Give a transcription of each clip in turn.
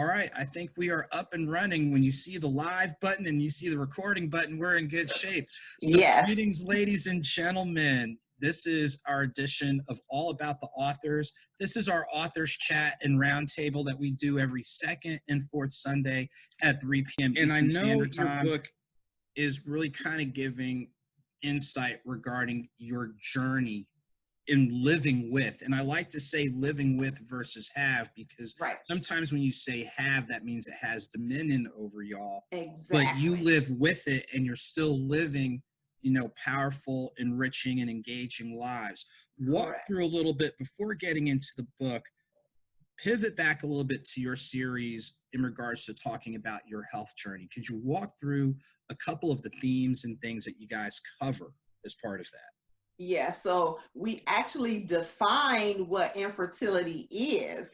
All right, I think we are up and running. When you see the live button and you see the recording button, we're in good shape. So Yes. greetings, ladies and gentlemen. This is our edition of All About the Authors. This is our authors chat and roundtable that we do every second and fourth Sunday at 3 p.m. Eastern Standard Time. And I know your book is really kind of giving insight regarding your journey in living with, and I like to say living with versus have, because sometimes when you say have, that means it has dominion over y'all. Exactly. But you live with it and you're still living, powerful, enriching, and engaging lives. Walk through a little bit before getting into the book. Pivot back a little bit to your series in regards to talking about your health journey. Could you walk through a couple of the themes and things that you guys cover as part of that? Yeah, so we actually define what infertility is,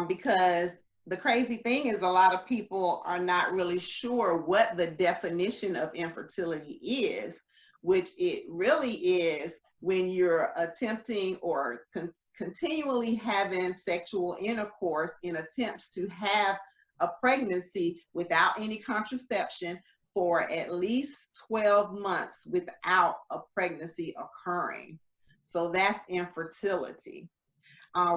because the crazy thing is a lot of people are not really sure what the definition of infertility is, which it really is when you're attempting or continually having sexual intercourse in attempts to have a pregnancy without any contraception for at least 12 months without a pregnancy occurring. So that's infertility.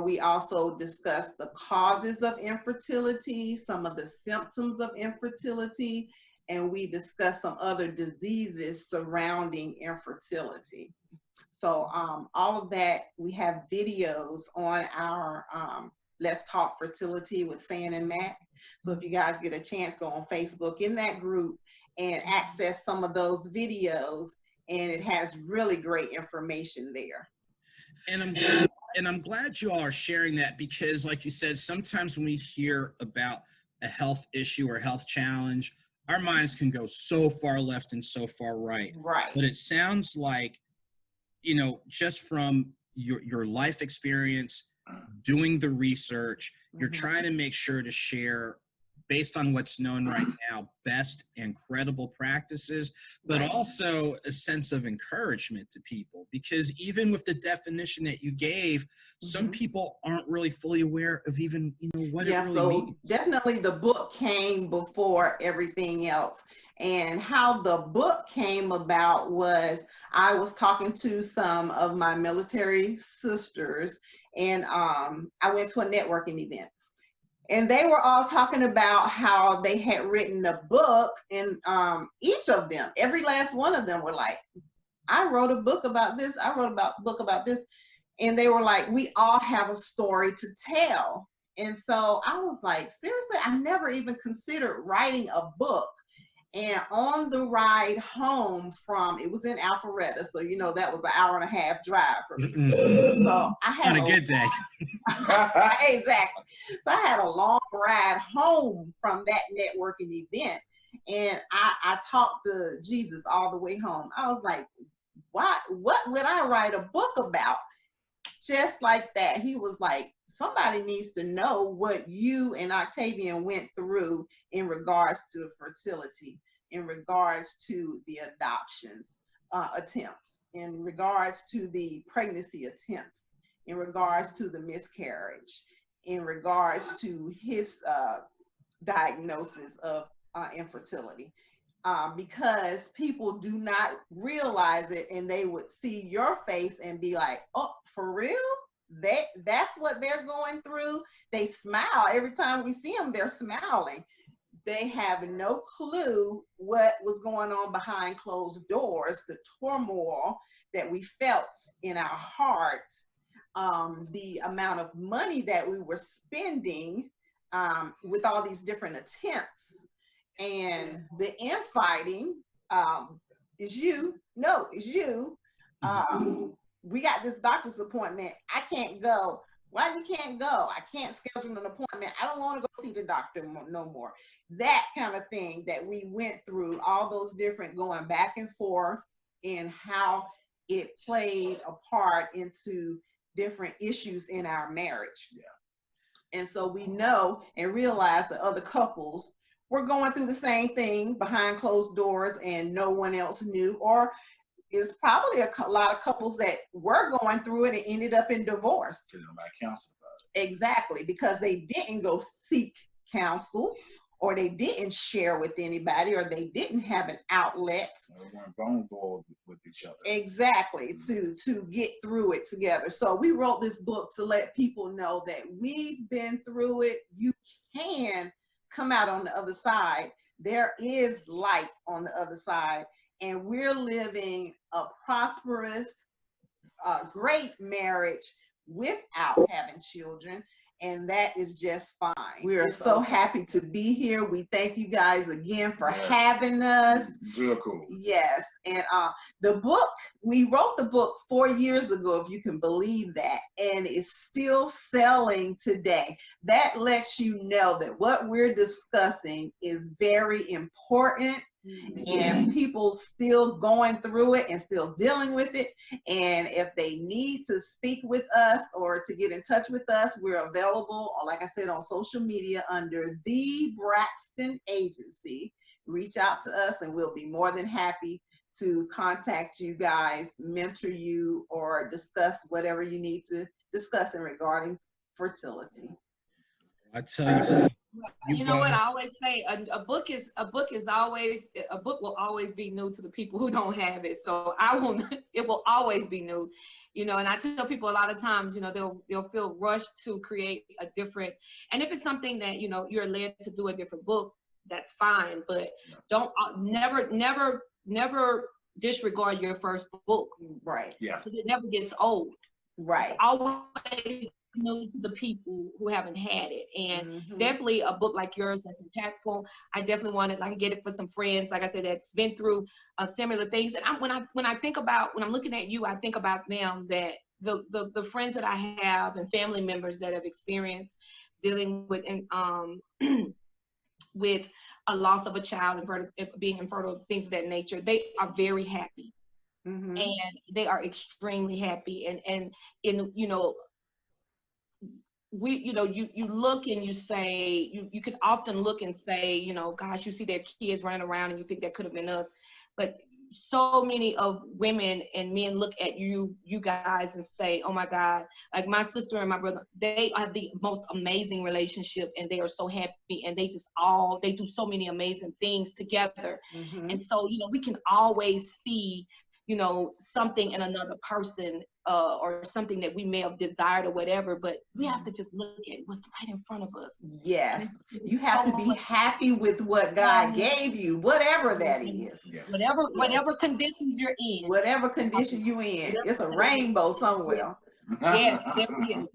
We also discuss the causes of infertility, some of the symptoms of infertility, and we discuss some other diseases surrounding infertility. So all of that, we have videos on our Let's Talk Fertility with San and Mac. So if you guys get a chance, go on Facebook in that group and access some of those videos, and it has really great information there. And I'm glad you all are sharing that, because like you said, sometimes when we hear about a health issue or health challenge, our minds can go so far left and so far right. Right. But it sounds like, just from your life experience, doing the research, you're trying to make sure to share, based on what's known right now, best and credible practices, but also a sense of encouragement to people. Because even with the definition that you gave, some people aren't really fully aware of even, what it really means. Definitely the book came before everything else. And how the book came about was I was talking to some of my military sisters, and I went to a networking event. And they were all talking about how they had written a book, and each of them, every last one of them were like, I wrote a book about this, I wrote a book about this. And they were like, we all have a story to tell. And so I was like, seriously, I never even considered writing a book. And on the ride home from, it was in Alpharetta, so that was an hour and a half drive for me. So I had a good day. Exactly. So I had a long ride home from that networking event, and I talked to Jesus all the way home. I was like, what would I write a book about? Just like that. He was like, somebody needs to know what you and Octavian went through in regards to fertility, in regards to the adoptions attempts, in regards to the pregnancy attempts, in regards to the miscarriage, in regards to his diagnosis of infertility. Because people do not realize it, and they would see your face and be like, oh, for real? That's what they're going through. They smile every time we see them. They're smiling. They have no clue what was going on behind closed doors, the turmoil that we felt in our heart, the amount of money that we were spending with all these different attempts, and the infighting. Is you? No, it's you. We got this doctor's appointment. I can't go. Why you can't go? I can't schedule an appointment. I don't want to go see the doctor no more. That kind of thing that we went through, all those different going back and forth, and how it played a part into different issues in our marriage. Yeah. And so we know and realize that other couples were going through the same thing behind closed doors, and no one else knew, or is probably a lot of couples that were going through it and ended up in divorce. Nobody counseled about it. Exactly, because they didn't go seek counsel, or they didn't share with anybody, or they didn't have an outlet. They weren't vulnerable with each other. Exactly, to get through it together. So we wrote this book to let people know that we've been through it. You can come out on the other side. There is light on the other side, and we're living a prosperous, great marriage without having children, and that is just fine. We are so happy to be here. We thank you guys again for having us. Real cool. Yes, and the book, we wrote the book 4 years ago, if you can believe that, and it's still selling today. That lets you know that what we're discussing is very important. And people still going through it and still dealing with it. And if they need to speak with us or to get in touch with us, we're available, like I said, on social media under The Braxton Agency. Reach out to us and we'll be more than happy to contact you guys, mentor you, or discuss whatever you need to discuss in regarding fertility. I tell you. You know what I always say, a book will always be new to the people who don't have it. So it will always be new, you know. And I tell people a lot of times, you know, they'll feel rushed to create a different, and if it's something that, you know, you're led to do a different book, that's fine. But don't never disregard your first book. Right. Yeah. Because it never gets old. Right. It's always new to the people who haven't had it, and definitely a book like yours that's impactful. I definitely want to get it for some friends, like I said, that's been through similar things. And when I'm looking at you, I think about them, that the friends that I have and family members that have experienced dealing with with a loss of a child and being infertile, things of that nature. They are very happy, and they are extremely happy, and you know, you look and you say, you can often look and say, you know, gosh, you see their kids running around and you think that could have been us. But so many of women and men look at you guys and say, oh my God, like my sister and my brother, they have the most amazing relationship, and they are so happy, and they do so many amazing things together. And so, you know, we can always see, you know, something in another person, or something that we may have desired or whatever, but we have to just look at what's right in front of us. Yes, you have to be happy with what God gave you, whatever that is. Whatever conditions you're in. Whatever condition you're in, it's a rainbow somewhere. Yes, there is.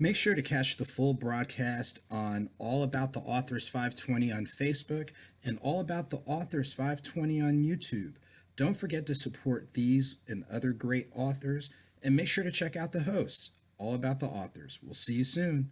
Make sure to catch the full broadcast on All About the Authors 520 on Facebook and All About the Authors 520 on YouTube. Don't forget to support these and other great authors, and make sure to check out the hosts, All About the Authors. We'll see you soon.